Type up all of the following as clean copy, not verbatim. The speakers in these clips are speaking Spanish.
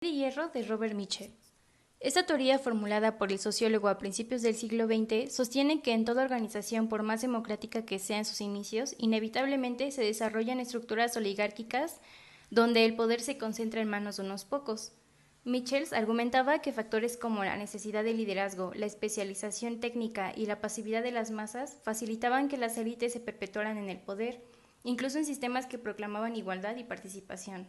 de hierro de Robert Mitchell. Esta teoría, formulada por el sociólogo a principios del siglo XX, sostiene que en toda organización, por más democrática que sea en sus inicios, inevitablemente se desarrollan estructuras oligárquicas donde el poder se concentra en manos de unos pocos. Mitchell argumentaba que factores como la necesidad de liderazgo, la especialización técnica y la pasividad de las masas facilitaban que las élites se perpetuaran en el poder, incluso en sistemas que proclamaban igualdad y participación.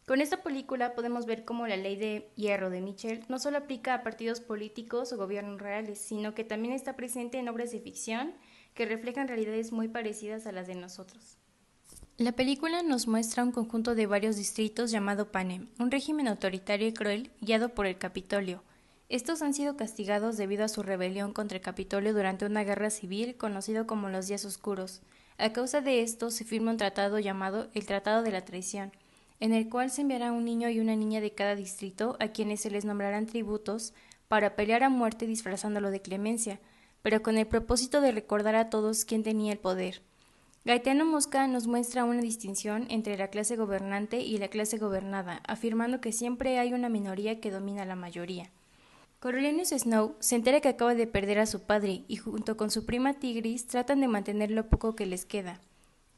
Con esta película podemos ver cómo la ley de hierro de Mitchell no solo aplica a partidos políticos o gobiernos reales, sino que también está presente en obras de ficción que reflejan realidades muy parecidas a las de nosotros. La película nos muestra un conjunto de varios distritos llamado Panem, un régimen autoritario y cruel guiado por el Capitolio. Estos han sido castigados debido a su rebelión contra el Capitolio durante una guerra civil conocido como los Días Oscuros. A causa de esto se firma un tratado llamado el Tratado de la Traición, en el cual se enviará un niño y una niña de cada distrito a quienes se les nombrarán tributos para pelear a muerte disfrazándolo de clemencia, pero con el propósito de recordar a todos quién tenía el poder. Gaetano Mosca nos muestra una distinción entre la clase gobernante y la clase gobernada, afirmando que siempre hay una minoría que domina a la mayoría. Coriolanus Snow se entera que acaba de perder a su padre y junto con su prima Tigris tratan de mantener lo poco que les queda.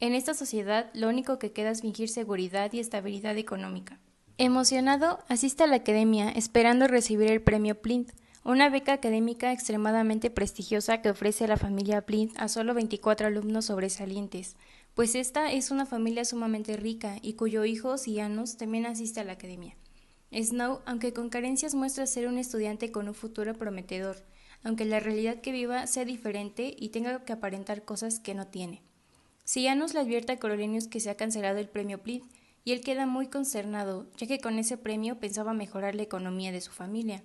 En esta sociedad lo único que queda es fingir seguridad y estabilidad económica. Emocionado, asiste a la academia esperando recibir el premio Plinth, una beca académica extremadamente prestigiosa que ofrece a la familia Plinth a solo 24 alumnos sobresalientes, pues esta es una familia sumamente rica y cuyo hijo, Sianus, también asiste a la academia. Snow, aunque con carencias, muestra ser un estudiante con un futuro prometedor, aunque la realidad que viva sea diferente y tenga que aparentar cosas que no tiene. Sianus le advierte a Coriolanus que se ha cancelado el premio Plinth, y él queda muy consternado, ya que con ese premio pensaba mejorar la economía de su familia.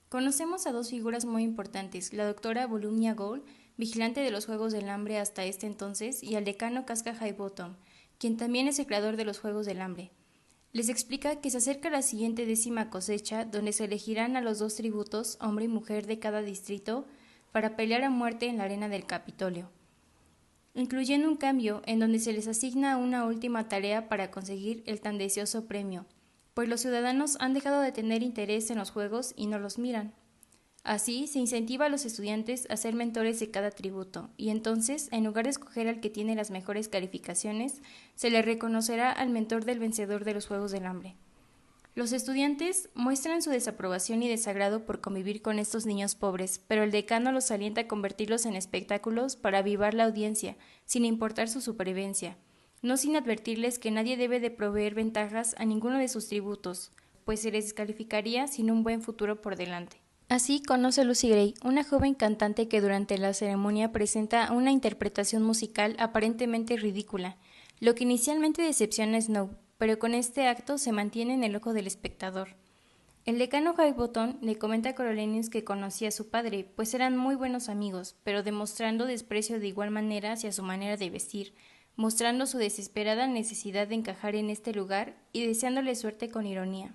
Conocemos a dos figuras muy importantes, la doctora Volumnia Gould, vigilante de los Juegos del Hambre hasta este entonces, y al decano Casca Highbottom, quien también es el creador de los Juegos del Hambre. Les explica que se acerca la siguiente 10ª cosecha, donde se elegirán a los dos tributos, hombre y mujer de cada distrito, para pelear a muerte en la arena del Capitolio, incluyendo un cambio en donde se les asigna una última tarea para conseguir el tan deseoso premio, pues los ciudadanos han dejado de tener interés en los juegos y no los miran. Así, se incentiva a los estudiantes a ser mentores de cada tributo, y entonces, en lugar de escoger al que tiene las mejores calificaciones, se le reconocerá al mentor del vencedor de los Juegos del Hambre. Los estudiantes muestran su desaprobación y desagrado por convivir con estos niños pobres, pero el decano los alienta a convertirlos en espectáculos para avivar la audiencia, sin importar su supervivencia, no sin advertirles que nadie debe de proveer ventajas a ninguno de sus tributos, pues se les descalificaría sin un buen futuro por delante. Así conoce a Lucy Gray, una joven cantante que durante la ceremonia presenta una interpretación musical aparentemente ridícula, lo que inicialmente decepciona a Snow, pero con este acto se mantiene en el ojo del espectador. El decano Highbottom le comenta a Coriolanus que conocía a su padre, pues eran muy buenos amigos, pero demostrando desprecio de igual manera hacia su manera de vestir, mostrando su desesperada necesidad de encajar en este lugar y deseándole suerte con ironía.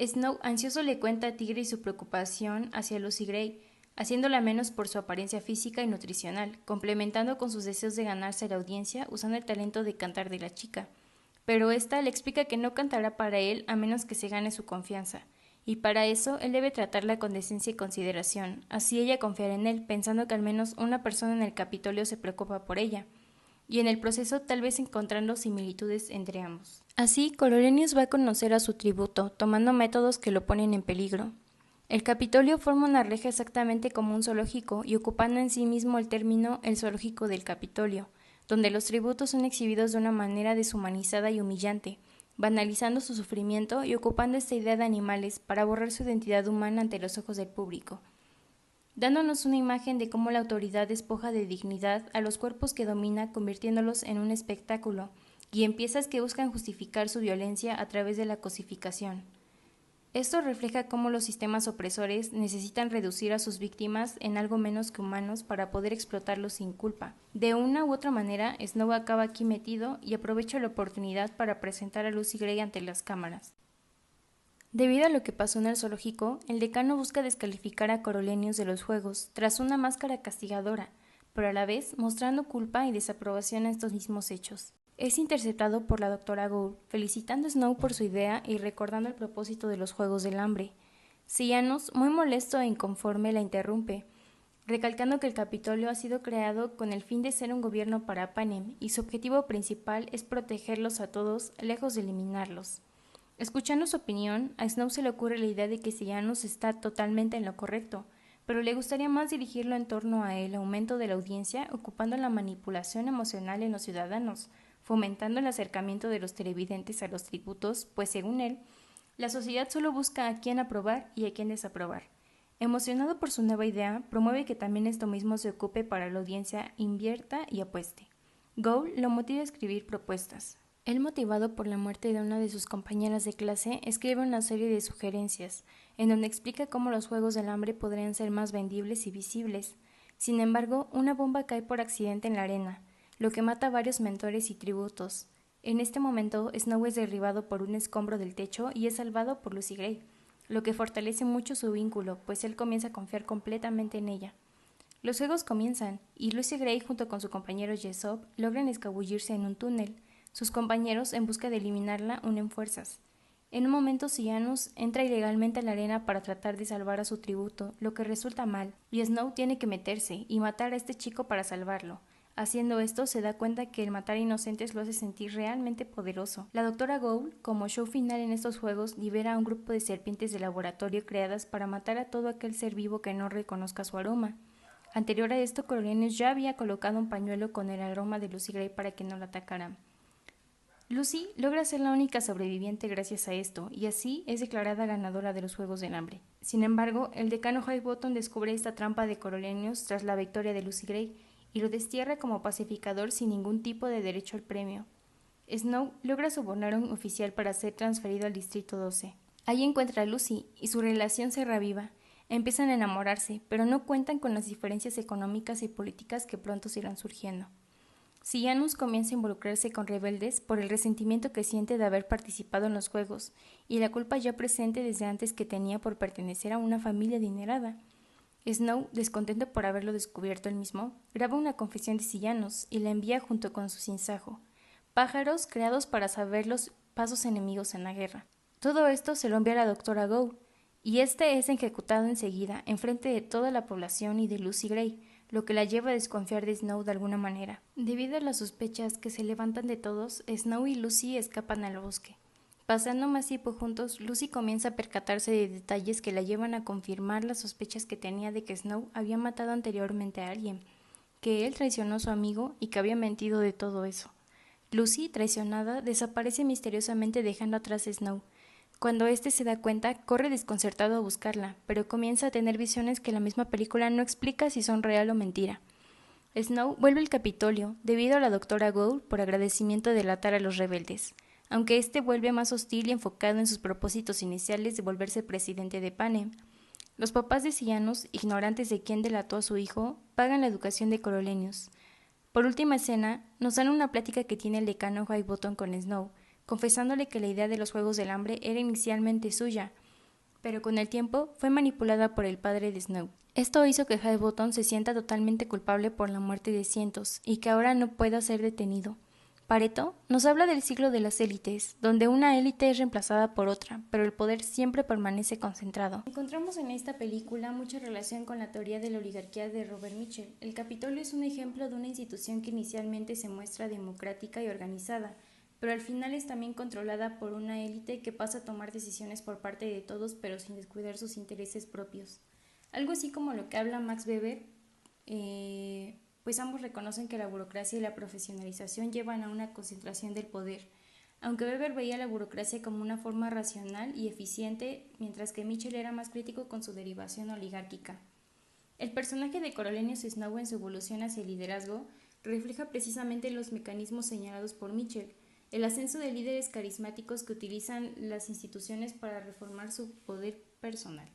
Snow ansioso le cuenta a Tigris su preocupación hacia Lucy Gray, haciéndola menos por su apariencia física y nutricional, complementando con sus deseos de ganarse la audiencia usando el talento de cantar de la chica. Pero ésta le explica que no cantará para él a menos que se gane su confianza, y para eso él debe tratarla con decencia y consideración, así ella confiará en él, pensando que al menos una persona en el Capitolio se preocupa por ella, y en el proceso tal vez encontrando similitudes entre ambos. Así, Coriolanus va a conocer a su tributo, tomando métodos que lo ponen en peligro. El Capitolio forma una reja exactamente como un zoológico y ocupando en sí mismo el término el zoológico del Capitolio, donde los tributos son exhibidos de una manera deshumanizada y humillante, banalizando su sufrimiento y ocupando esta idea de animales para borrar su identidad humana ante los ojos del público, dándonos una imagen de cómo la autoridad despoja de dignidad a los cuerpos que domina, convirtiéndolos en un espectáculo, y en piezas que buscan justificar su violencia a través de la cosificación. Esto refleja cómo los sistemas opresores necesitan reducir a sus víctimas en algo menos que humanos para poder explotarlos sin culpa. De una u otra manera, Snow acaba aquí metido y aprovecha la oportunidad para presentar a Lucy Gray ante las cámaras. Debido a lo que pasó en el zoológico, el decano busca descalificar a Coriolanus de los juegos, tras una máscara castigadora, pero a la vez mostrando culpa y desaprobación a estos mismos hechos. Es interceptado por la doctora Gould, felicitando a Snow por su idea y recordando el propósito de los Juegos del Hambre. Seamus, muy molesto e inconforme, la interrumpe, recalcando que el Capitolio ha sido creado con el fin de ser un gobierno para Panem y su objetivo principal es protegerlos a todos, lejos de eliminarlos. Escuchando su opinión, a Snow se le ocurre la idea de que Seamus está totalmente en lo correcto, pero le gustaría más dirigirlo en torno a el aumento de la audiencia, ocupando la manipulación emocional en los ciudadanos, fomentando el acercamiento de los televidentes a los tributos, pues según él, la sociedad solo busca a quién aprobar y a quién desaprobar. Emocionado por su nueva idea, promueve que también esto mismo se ocupe para la audiencia invierta y apueste. Gould lo motiva a escribir propuestas. Él, motivado por la muerte de una de sus compañeras de clase, escribe una serie de sugerencias, en donde explica cómo los Juegos del Hambre podrían ser más vendibles y visibles. Sin embargo, una bomba cae por accidente en la arena, lo que mata a varios mentores y tributos. En este momento, Snow es derribado por un escombro del techo y es salvado por Lucy Gray, lo que fortalece mucho su vínculo, pues él comienza a confiar completamente en ella. Los juegos comienzan, y Lucy Gray junto con su compañero Jessop logran escabullirse en un túnel. Sus compañeros, en busca de eliminarla, unen fuerzas. En un momento, Seamus entra ilegalmente a la arena para tratar de salvar a su tributo, lo que resulta mal, y Snow tiene que meterse y matar a este chico para salvarlo. Haciendo esto, se da cuenta que el matar inocentes lo hace sentir realmente poderoso. La doctora Gould, como show final en estos juegos, libera a un grupo de serpientes de laboratorio creadas para matar a todo aquel ser vivo que no reconozca su aroma. Anterior a esto, Coriolanus ya había colocado un pañuelo con el aroma de Lucy Gray para que no la atacaran. Lucy logra ser la única sobreviviente gracias a esto, y así es declarada ganadora de los Juegos del Hambre. Sin embargo, el decano Highbottom descubre esta trampa de Coriolanus tras la victoria de Lucy Gray, y lo destierra como pacificador sin ningún tipo de derecho al premio. Snow logra sobornar a un oficial para ser transferido al Distrito 12. Allí encuentra a Lucy, y su relación se reaviva. Empiezan a enamorarse, pero no cuentan con las diferencias económicas y políticas que pronto se irán surgiendo. Seamus comienza a involucrarse con rebeldes por el resentimiento que siente de haber participado en los juegos y la culpa ya presente desde antes que tenía por pertenecer a una familia adinerada. Snow, descontento por haberlo descubierto él mismo, graba una confesión de Seamus y la envía junto con su sinsajo, pájaros creados para saber los pasos enemigos en la guerra. Todo esto se lo envía a la doctora Gould, y este es ejecutado enseguida, enfrente de toda la población y de Lucy Gray, lo que la lleva a desconfiar de Snow de alguna manera. Debido a las sospechas que se levantan de todos, Snow y Lucy escapan al bosque. Pasando más tiempo juntos, Lucy comienza a percatarse de detalles que la llevan a confirmar las sospechas que tenía de que Snow había matado anteriormente a alguien, que él traicionó a su amigo y que había mentido de todo eso. Lucy, traicionada, desaparece misteriosamente dejando atrás a Snow. Cuando éste se da cuenta, corre desconcertado a buscarla, pero comienza a tener visiones que la misma película no explica si son real o mentira. Snow vuelve al Capitolio, debido a la doctora Gould por agradecimiento de delatar a los rebeldes, aunque éste vuelve más hostil y enfocado en sus propósitos iniciales de volverse presidente de Panem. Los papás de Seamus, ignorantes de quién delató a su hijo, pagan la educación de Coriolanus. Por última escena, nos dan una plática que tiene el decano Highbottom con Snow, confesándole que la idea de los Juegos del Hambre era inicialmente suya, pero con el tiempo fue manipulada por el padre de Snow. Esto hizo que Highbottom se sienta totalmente culpable por la muerte de cientos y que ahora no pueda ser detenido. Pareto nos habla del ciclo de las élites, donde una élite es reemplazada por otra, pero el poder siempre permanece concentrado. Encontramos en esta película mucha relación con la teoría de la oligarquía de Robert Mitchell. El Capitolio es un ejemplo de una institución que inicialmente se muestra democrática y organizada, pero al final es también controlada por una élite que pasa a tomar decisiones por parte de todos, pero sin descuidar sus intereses propios. Algo así como lo que habla Max Weber, pues ambos reconocen que la burocracia y la profesionalización llevan a una concentración del poder, aunque Weber veía la burocracia como una forma racional y eficiente, mientras que Mitchell era más crítico con su derivación oligárquica. El personaje de Coriolanus Snow en su evolución hacia el liderazgo refleja precisamente los mecanismos señalados por Mitchell, el ascenso de líderes carismáticos que utilizan las instituciones para reformar su poder personal.